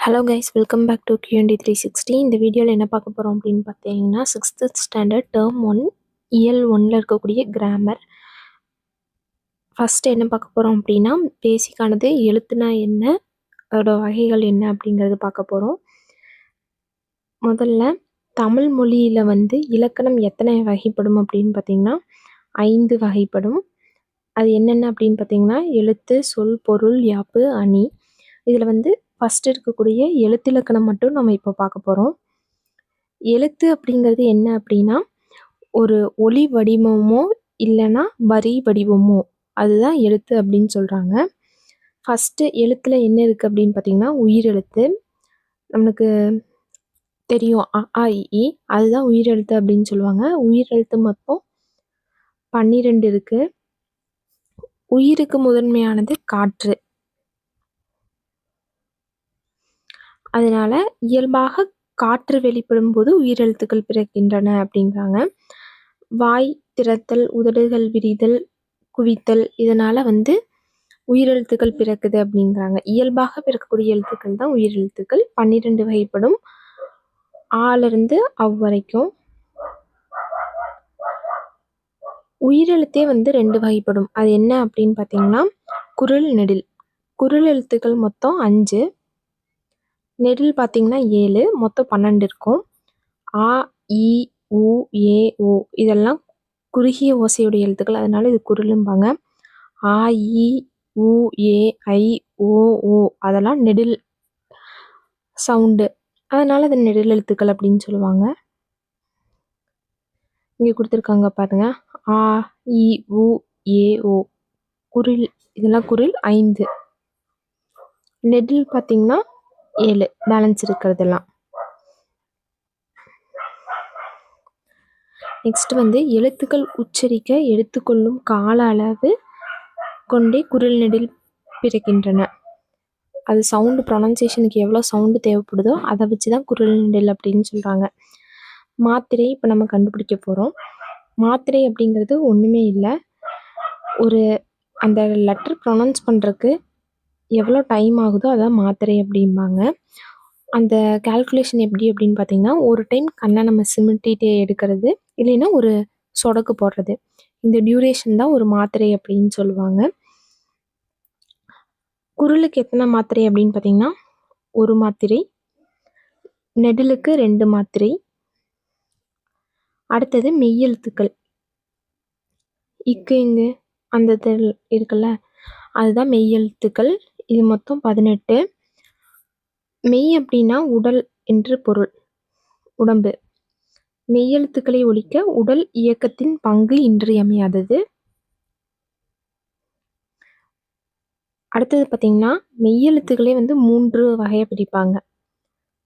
Hello guys, welcome back to QND 360. இந்த வீடியோவில் என்ன பார்க்க போகிறோம் அப்படின்னு பார்த்தீங்கன்னா, 6th ஸ்டாண்டர்ட் டேர்ம் 1 இயல் 1ல் இருக்கக்கூடிய கிராமர். ஃபஸ்ட்டு என்ன பார்க்க போகிறோம் அப்படின்னா, பேசிக்கானது எழுத்துனா என்ன, அதோட வகைகள் என்ன அப்படிங்கிறது பார்க்க போகிறோம். முதல்ல தமிழ் மொழியில் இலக்கணம் எத்தனை வகைப்படும் அப்படின்னு பார்த்தீங்கன்னா 5 வகைப்படும். அது என்னென்ன அப்படின்னு பார்த்தீங்கன்னா, எழுத்து, சொல், பொருள், யாப்பு, அணி. இதில் ஃபஸ்ட் இருக்கக்கூடிய எழுத்திலக்கணம் மட்டும் நம்ம இப்போ பார்க்க போகிறோம். எழுத்து அப்படிங்கிறது என்ன அப்படின்னா, ஒரு ஒலி வடிவமோ இல்லைன்னா வரி வடிவமோ அதுதான் எழுத்து அப்படின்னு சொல்கிறாங்க. ஃபஸ்ட்டு எழுத்தில் என்ன இருக்குது அப்படின்னு பார்த்தீங்கன்னா, உயிரெழுத்து. நம்மளுக்கு தெரியும் அ ஆ இ ஈ, அதுதான் உயிரெழுத்து அப்படின்னு சொல்லுவாங்க. உயிரெழுத்து மொத்தம் 12 இருக்குது. உயிருக்கு முதன்மையானது காற்று. அதனால இயல்பாக காற்று வெளிப்படும் போது உயிரெழுத்துக்கள் பிறக்கின்றன அப்படிங்கிறாங்க. வாய் திறத்தல், உதடுகள் விரிதல், குவித்தல், இதனால் உயிரெழுத்துக்கள் பிறக்குது அப்படிங்கிறாங்க. இயல்பாக பிறக்கக்கூடிய எழுத்துக்கள் தான் உயிரெழுத்துக்கள். 12 வகைப்படும். ஆலிருந்து அவ் வரைக்கும். உயிரெழுத்தே 2 வகைப்படும். அது என்ன அப்படின்னு பார்த்தீங்கன்னா, குரில், நெடில். குரில் எழுத்துக்கள் மொத்தம் 5, நெடில் பார்த்தீங்கன்னா 7, மொத்தம் 12 இருக்கும். ஆ இ உ ஏ ஓ இதெல்லாம் குறுகிய ஓசையுடைய எழுத்துக்கள், அதனால இது குரிலும்பாங்க. ஆ இ உ ஏ ஐ ஓ ஓ அதெல்லாம் நெடில் சவுண்டு, அதனால அது நெடில் எழுத்துக்கள் அப்படின்னு சொல்லுவாங்க. இங்கே கொடுத்துருக்காங்க பாருங்க, ஆ இ உ ஏ ஓ குரில், இதெல்லாம் குரில் 5. நெடில் பார்த்தீங்கன்னா 7, பேலன்ஸ் இருக்கிறதெல்லாம். நெக்ஸ்ட் எழுத்துக்கள் உச்சரிக்க எடுத்துக்கொள்ளும் கால அளவு கொண்டே குரில் நெடில் பிறக்கின்றன. அது சவுண்டு ப்ரொனன்சியேஷனுக்கு எவ்வளோ சவுண்டு தேவைப்படுதோ அதை வச்சு தான் குரில் நெடில் அப்படின்னு சொல்கிறாங்க. மாத்திரை இப்போ நம்ம கண்டுபிடிக்க போகிறோம். மாத்திரை அப்படிங்கிறது ஒன்றுமே இல்லை, ஒரு அந்த லெட்டர் ப்ரொனவுன்ஸ் பண்ணுறதுக்கு எவ்வளோ டைம் ஆகுதோ அதான் மாத்திரை அப்படிம்பாங்க. அந்த கால்குலேஷன் எப்படி அப்படின்னு பார்த்தீங்கன்னா, ஒரு டைம் கண்ணை நம்ம சிமிட்டிகிட்டே எடுக்கிறது, இல்லைன்னா ஒரு சொடக்கு போடுறது, இந்த டியூரேஷன் தான் ஒரு மாத்திரை அப்படின்னு சொல்லுவாங்க. குரிலுக்கு எத்தனை மாத்திரை அப்படின்னு பார்த்தீங்கன்னா 1 மாத்திரை, நெடிலுக்கு 2 மாத்திரை. அடுத்தது மெய்யெழுத்துக்கள், இக்கு இங்கு அந்த இருக்குல்ல, அதுதான் மெய்யெழுத்துக்கள். இது மொத்தம் 18. மெய் அப்படின்னா உடல் என்று பொருள், உடம்பு. மெய்யெழுத்துக்களை ஒலிக்க உடல் இயக்கத்தின் பங்கு இன்றியமையாதது. அடுத்தது பார்த்தீங்கன்னா, மெய்யெழுத்துக்களே 3 வகையாக பிரிப்பாங்க.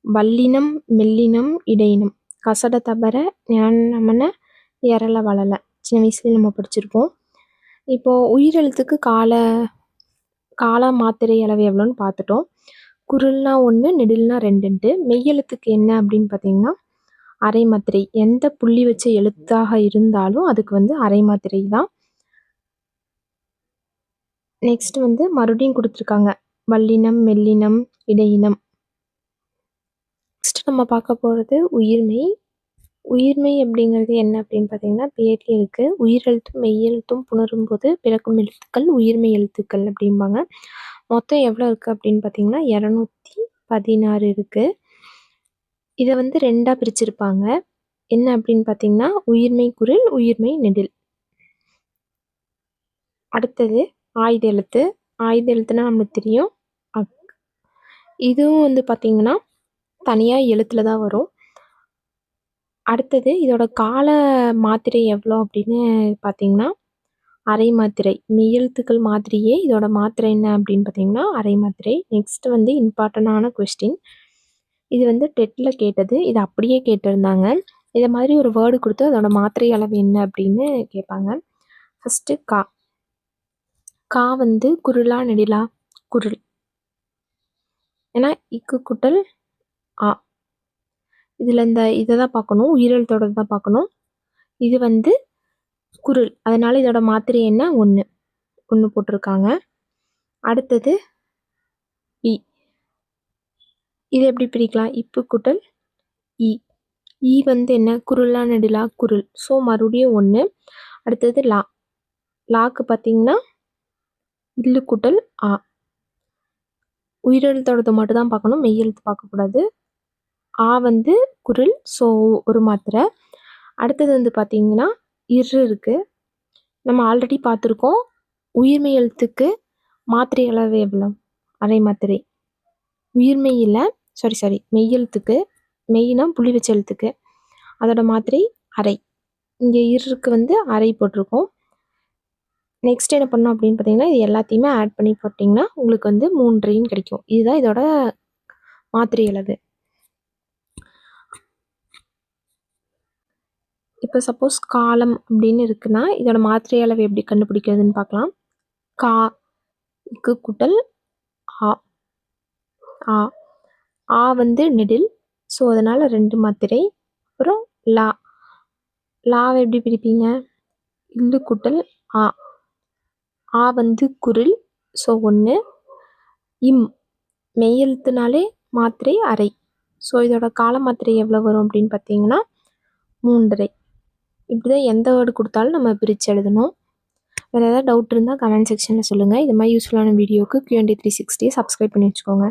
வல்லினம், மெல்லினம், இடையினம். கசட தபர ஞானமன எரள வளல, சின்ன வயசுலேயே நம்ம படிச்சிருப்போம். இப்போது உயிரெழுத்துக்கு கால மாத்திரை அளவு எவ்வளோன்னு பார்த்துட்டோம். குரில்னா 1, நெடில்னா 2. மெய்யெழுத்துக்கு என்ன அப்படின்னு பார்த்தீங்கன்னா அரை மாத்திரை. எந்த புள்ளி வச்ச எழுத்தாக இருந்தாலும் அதுக்கு அரை மாத்திரை தான். நெக்ஸ்ட் மறுபடியும் கொடுத்துருக்காங்க வல்லினம், மெல்லினம், இடையினம். நெக்ஸ்ட் நம்ம பார்க்க போகிறது உயிர்மெய். உயிர்மெய் அப்படிங்கிறது என்ன அப்படின்னு பார்த்தீங்கன்னா, பேர்லேயே இருக்குது. உயிரெழுத்தும் மெய்யெழுத்தும் புணரும் போது பிறக்கும் எழுத்துக்கள் உயிர்மெய் எழுத்துக்கள் அப்படிம்பாங்க. மொத்தம் எவ்வளோ இருக்குது அப்படின்னு பார்த்தீங்கன்னா 216 இருக்குது. இதை 2ஆக பிரிச்சிருப்பாங்க. என்ன அப்படின்னு பார்த்தீங்கன்னா, உயிர்மெய் குரில், உயிர்மெய் நெடில். அடுத்தது ஆயுத எழுத்து. ஆயுத எழுத்துனா நம்மளுக்கு தெரியும் அக். இதுவும் பார்த்தீங்கன்னா தனியாக எழுத்தில் தான் வரும். அடுத்தது இதோட கால மாத்திரை எவ்வளோ அப்படின்னு பார்த்தீங்கன்னா அரை மாத்திரை. மெய்யெழுத்துக்கள் மாதிரியே இதோட மாத்திரை என்ன அப்படின்னு பார்த்தீங்கன்னா அரை மாத்திரை. நெக்ஸ்ட் இம்பார்ட்டண்டான கொஸ்டின். இது டெட்டில் கேட்டது, இது அப்படியே கேட்டிருந்தாங்க. இதை மாதிரி ஒரு வேர்டு கொடுத்து அதோட மாத்திரை அளவு என்ன அப்படின்னு கேட்பாங்க. ஃபஸ்ட்டு கா. கா குரிலா நெடிலா? குரில். ஏன்னா இக்கு குட்டல் ஆ, இதில் இதை தான் பார்க்கணும், உயிரெழுத்தோட தான் பார்க்கணும். இது குரில், அதனால இதோட மாத்திரை என்ன 1 போட்டிருக்காங்க. அடுத்தது இ. இதை எப்படி பிரிக்கலாம்? இப்பு கூட்டல் இ. இ வந்து என்ன? குரிலா நெடிலா? குரில். ஸோ மறுபடியும் 1. அடுத்தது லா. லாக்கு பார்த்தீங்கன்னா இல்லு கூட்டல் ஆ. உயிரெழுத்தோடது மட்டும் தான் பார்க்கணும், மெய் எழுத்து பார்க்கக்கூடாது. ஆ வந்து குரில், ஸோ ஒரு மாத்திரை. அடுத்தது வந்து பார்த்தீங்கன்னா இரு இருக்குது. நம்ம ஆல்ரெடி பார்த்துருக்கோம். உயிர்மெய் எழுத்துக்கு மாத்திரை அளவு எவ்வளோ? அரை மாத்திரை. உயிர்மெய்யில் சாரி மெய் எழுத்துக்கு, மெய்னா புள்ளி வச்ச எழுத்துக்கு அதோட மாத்திரை அரை. இங்கே இருக்கு வந்து அரை போட்டிருக்கோம். நெக்ஸ்ட் என்ன பண்ணணும் அப்படின்னு பார்த்தீங்கன்னா, இது எல்லாத்தையுமே ஆட் பண்ணி போட்டிங்கன்னா உங்களுக்கு வந்து 3 கிடைக்கும். இதுதான் இதோட மாத்திரை அளவு. இப்போ சப்போஸ் காலம் அப்படின்னு இருக்குன்னா இதோட மாத்திரை அளவு எப்படி கண்டுபிடிக்கிறதுன்னு பார்க்கலாம். கா இக்கு கூட்டல் ஆ. ஆ. ஆ வந்து நெடில், ஸோ அதனால் 2 மாத்திரை. அப்புறம் லா. லாவை எப்படி பிரிப்பீங்க? இல்லு கூட்டல் ஆ. ஆ வந்து குரில், ஸோ 1. இம் மெய் எழுத்துனாலே மாத்திரை அரை. ஸோ இதோட கால மாத்திரை எவ்வளோ வரும் அப்படின்னு பார்த்தீங்கன்னா 3. இப்படி தான் எந்த வேர்டு கொடுத்தாலும் நம்ம பிரித்து எழுதணும். வேறு ஏதாவது டவுட் இருந்தால் கமெண்ட் செக்ஷனில் சொல்லுங்கள். இது மாதிரி யூஸ்ஃபுல்லான வீடியோவுக்கு Q&A 360 சப்ஸ்கிரைப் பண்ணி வச்சுக்கோங்க.